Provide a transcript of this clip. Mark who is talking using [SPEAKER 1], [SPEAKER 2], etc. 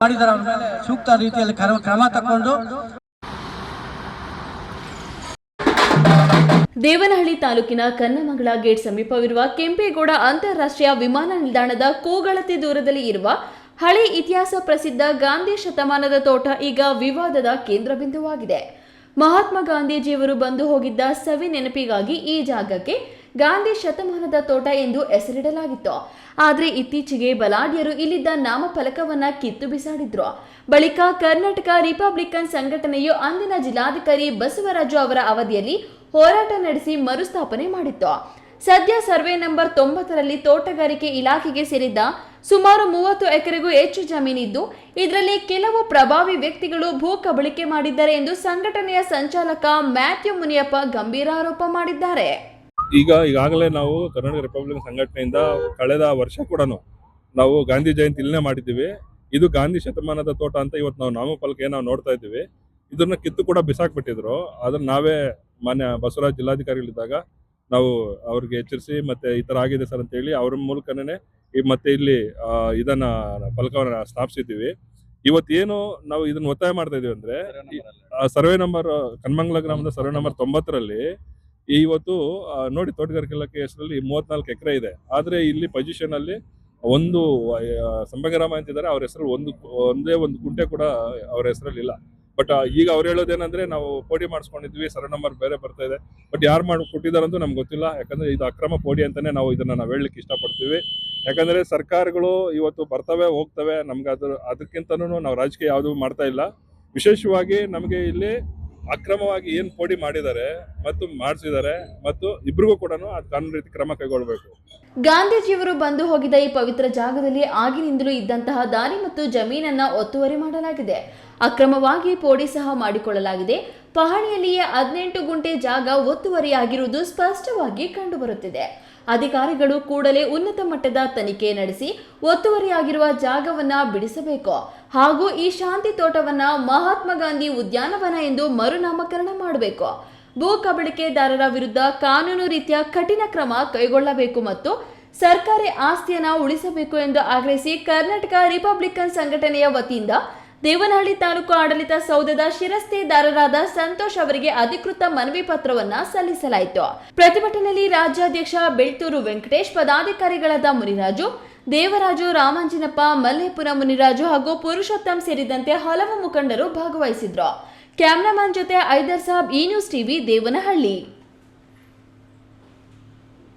[SPEAKER 1] ಮಾಡಿದರ ಮೇಲೆ ಸೂಕ್ತ ರೀತಿಯಲ್ಲಿ ಕ್ರಮ ತಗೊಂಡು
[SPEAKER 2] ದೇವನಹಳ್ಳಿ ತಾಲೂಕಿನ ಕನ್ನಮಂಗಳ ಗೇಟ್ ಸಮೀಪವಿರುವ ಕೆಂಪೇಗೌಡ ಅಂತಾರಾಷ್ಟ್ರೀಯ ವಿಮಾನ ನಿಲ್ದಾಣದ ಕೂಗಳತೆ ದೂರದಲ್ಲಿ ಇರುವ ಹಳೆ ಇತಿಹಾಸ ಪ್ರಸಿದ್ಧ ಗಾಂಧಿ ಶತಮಾನದ ತೋಟ ಈಗ ವಿವಾದದ ಕೇಂದ್ರಬಿಂದುವಾಗಿದೆ. ಮಹಾತ್ಮ ಗಾಂಧೀಜಿಯವರು ಬಂದು ಹೋಗಿದ್ದ ಸವಿ ನೆನಪಿಗಾಗಿ ಈ ಜಾಗಕ್ಕೆ ಗಾಂಧಿ ಶತಮಾನದ ತೋಟ ಎಂದು ಹೆಸರಿಡಲಾಗಿತ್ತು. ಆದರೆ ಇತ್ತೀಚೆಗೆ ಬಲಾಢ್ಯರು ಇಲ್ಲಿದ್ದ ನಾಮಫಲಕವನ್ನ ಕಿತ್ತು ಬಿಸಾಡಿದ್ರು. ಬಳಿಕ ಕರ್ನಾಟಕ ರಿಪಬ್ಲಿಕನ್ ಸಂಘಟನೆಯು ಅಂದಿನ ಜಿಲ್ಲಾಧಿಕಾರಿ ಬಸವರಾಜು ಅವರ ಅವಧಿಯಲ್ಲಿ ಹೋರಾಟ ನಡೆಸಿ ಮರುಸ್ಥಾಪನೆ ಮಾಡಿತ್ತು. ಸದ್ಯ ಸರ್ವೆ ನಂಬರ್ 90ರಲ್ಲಿ ತೋಟಗಾರಿಕೆ ಇಲಾಖೆಗೆ ಸೇರಿದ್ದ ಸುಮಾರು 30 ಎಕರೆಗೂ ಹೆಚ್ಚು ಜಮೀನಿದ್ದು ಇದರಲ್ಲಿ ಕೆಲವು ಪ್ರಭಾವಿ ವ್ಯಕ್ತಿಗಳು ಭೂ ಕಬಳಿಕೆ ಮಾಡಿದ್ದಾರೆ ಎಂದು ಸಂಘಟನೆಯ ಸಂಚಾಲಕ ಮ್ಯಾಥ್ಯೂ ಮುನಿಯಪ್ಪ ಗಂಭೀರ ಆರೋಪ ಮಾಡಿದ್ದಾರೆ.
[SPEAKER 3] ಈಗಾಗಲೇ ನಾವು ಕರ್ನಾಟಕ ರಿಪಬ್ಲಿಕ್ ಸಂಘಟನೆಯಿಂದ ಕಳೆದ ವರ್ಷ ಕೂಡ ನಾವು ಗಾಂಧಿ ಜಯಂತಿ ಇಲ್ಲೇ ಮಾಡಿದ್ದೀವಿ. ಇದು ಗಾಂಧಿ ಶತಮಾನದ ತೋಟ ಅಂತ ಇವತ್ತು ನಾವು ನಾಮಫಲಕ ನಾವು ನೋಡ್ತಾ ಇದ್ದೀವಿ. ಇದನ್ನ ಕಿತ್ತು ಕೂಡ ಬಿಸಾಕ್ಬಿಟ್ಟಿದ್ರು. ಆದ್ರೆ ನಾವೇ ಮಾನ್ಯ ಬಸವರಾಜ್ ಜಿಲ್ಲಾಧಿಕಾರಿಗಳಿದ್ದಾಗ ನಾವು ಅವ್ರಿಗೆ ಎಚ್ಚರಿಸಿ ಮತ್ತೆ ಈ ತರ ಆಗಿದೆ ಸರ್ ಅಂತ ಹೇಳಿ ಅವ್ರ ಮೂಲಕನೇ ಮತ್ತೆ ಇಲ್ಲಿ ಇದನ್ನ ಫಲಕವನ್ನ ಸ್ಥಾಪಿಸಿದ್ದೀವಿ. ಇವತ್ತೇನು ನಾವು ಇದನ್ನ ಒತ್ತಾಯ ಮಾಡ್ತಾ ಇದೀವಿ ಅಂದ್ರೆ ಸರ್ವೆ ನಂಬರ್ ಕನ್ಮಂಗ್ಲ ಗ್ರಾಮದ ಸರ್ವೆ ನಂಬರ್ 90ರಲ್ಲಿ ಇವತ್ತು ನೋಡಿ ತೋಟಗಾರಿಕೆ ಇಲಾಖೆ ಹೆಸರಲ್ಲಿ 34 ಎಕರೆ ಇದೆ. ಆದ್ರೆ ಇಲ್ಲಿ ಪೊಸಿಷನ್ ಅಲ್ಲಿ ಒಂದು ಸಂಭಗ್ರಾಮ ಅಂತಿದ್ದಾರೆ, ಅವ್ರ ಹೆಸರಲ್ಲಿ ಒಂದೇ ಒಂದು ಗುಂಟೆ ಕೂಡ ಅವ್ರ ಹೆಸರಲ್ಲಿ ಇಲ್ಲ. ಬಟ್ ಈಗ ಅವ್ರು ಹೇಳೋದೇನಂದ್ರೆ ನಾವು ಪೋಡಿ ಮಾಡಿಸ್ಕೊಂಡಿದ್ವಿ, ಸರ್ವೆ ನಂಬರ್ ಬೇರೆ ಬರ್ತಾ ಇದೆ. ಬಟ್ ಯಾರು ಮಾಡಿ ಕೊಟ್ಟಿದಾರಂತೂ ನಮ್ಗೆ ಗೊತ್ತಿಲ್ಲ. ಯಾಕಂದ್ರೆ ಇದು ಅಕ್ರಮ ಪೋಡಿ ಅಂತಾನೆ ನಾವು ಇದನ್ನ ಹೇಳಲಿಕ್ಕೆ ಇಷ್ಟಪಡ್ತೀವಿ. ಯಾಕಂದ್ರೆ ಸರ್ಕಾರಗಳು ಇವತ್ತು ಬರ್ತವೆ ಹೋಗ್ತವೆ, ನಮ್ಗೆ ಅದಕ್ಕಿಂತನೂ ನಾವು ರಾಜಕೀಯ ಯಾವುದು ಮಾಡ್ತಾ ಇಲ್ಲ. ವಿಶೇಷವಾಗಿ ನಮಗೆ ಇಲ್ಲಿ ಅಕ್ರಮವಾಗಿ ಏನ್ ಪೋಡಿ ಮಾಡಿದ್ದಾರೆ ಮತ್ತು ಮಾಡಿಸಿದ್ದಾರೆ ಮತ್ತು ಇಬ್ರಿಗೂ ಕೂಡ ಕಾನೂನು ರೀತಿ ಕ್ರಮ ಕೈಗೊಳ್ಳಬೇಕು.
[SPEAKER 2] ಗಾಂಧೀಜಿಯವರು ಬಂದು ಹೋಗಿದ್ದ ಈ ಪವಿತ್ರ ಜಾಗದಲ್ಲಿ ಆಗಿನಿಂದಲೂ ಇದ್ದಂತಹ ದಾರಿ ಮತ್ತು ಜಮೀನನ್ನ ಒತ್ತುವರಿ ಮಾಡಲಾಗಿದೆ. ಅಕ್ರಮವಾಗಿ ಪೋಡಿ ಸಹ ಮಾಡಿಕೊಳ್ಳಲಾಗಿದೆ. ಪಹಣಿಯಲ್ಲಿಯೇ 18 ಗುಂಟೆ ಜಾಗ ಒತ್ತುವರಿಯಾಗಿರುವುದು ಸ್ಪಷ್ಟವಾಗಿ ಕಂಡುಬರುತ್ತಿದೆ. ಅಧಿಕಾರಿಗಳು ಕೂಡಲೇ ಉನ್ನತ ಮಟ್ಟದ ತನಿಖೆ ನಡೆಸಿ ಒತ್ತುವರಿಯಾಗಿರುವ ಜಾಗವನ್ನ ಬಿಡಿಸಬೇಕು ಹಾಗೂ ಈ ಶಾಂತಿ ತೋಟವನ್ನ ಮಹಾತ್ಮ ಗಾಂಧಿ ಉದ್ಯಾನವನ ಎಂದು ಮರುನಾಮಕರಣ ಮಾಡಬೇಕು. ಭೂ ಕಬಳಿಕೆದಾರರ ವಿರುದ್ಧ ಕಾನೂನು ರೀತಿಯ ಕಠಿಣ ಕ್ರಮ ಕೈಗೊಳ್ಳಬೇಕು ಮತ್ತು ಸರ್ಕಾರಿ ಆಸ್ತಿಯನ್ನ ಉಳಿಸಬೇಕು ಎಂದು ಆಗ್ರಹಿಸಿ ಕರ್ನಾಟಕ ರಿಪಬ್ಲಿಕನ್ ಸಂಘಟನೆಯ ವತಿಯಿಂದ ದೇವನಹಳ್ಳಿ ತಾಲೂಕು ಆಡಳಿತ ಸೌಧದ ಶಿರಸ್ತೆದಾರರಾದ ಸಂತೋಷ್ ಅವರಿಗೆ ಅಧಿಕೃತ ಮನವಿ ಪತ್ರವನ್ನ ಸಲ್ಲಿಸಲಾಯಿತು. ಪ್ರತಿಭಟನೆಯಲ್ಲಿ ರಾಜ್ಯಾಧ್ಯಕ್ಷ ಬೆಳ್ತೂರು ವೆಂಕಟೇಶ್, ಪದಾಧಿಕಾರಿಗಳಾದ ಮುನಿರಾಜು, ದೇವರಾಜು, ರಾಮಾಂಜಿನಪ್ಪ, ಮಲ್ಲೇಪುರ ಮುನಿರಾಜು ಹಾಗೂ ಪುರುಷೋತ್ತಮ್ ಸೇರಿದಂತೆ ಹಲವು ಮುಖಂಡರು ಭಾಗವಹಿಸಿದ್ರು. ಕ್ಯಾಮರಾಮನ್ ಜೊತೆ ಐದರ್ ಸಾಬ್, ಈ ನ್ಯೂಸ್ ಟಿವಿ, ದೇವನಹಳ್ಳಿ.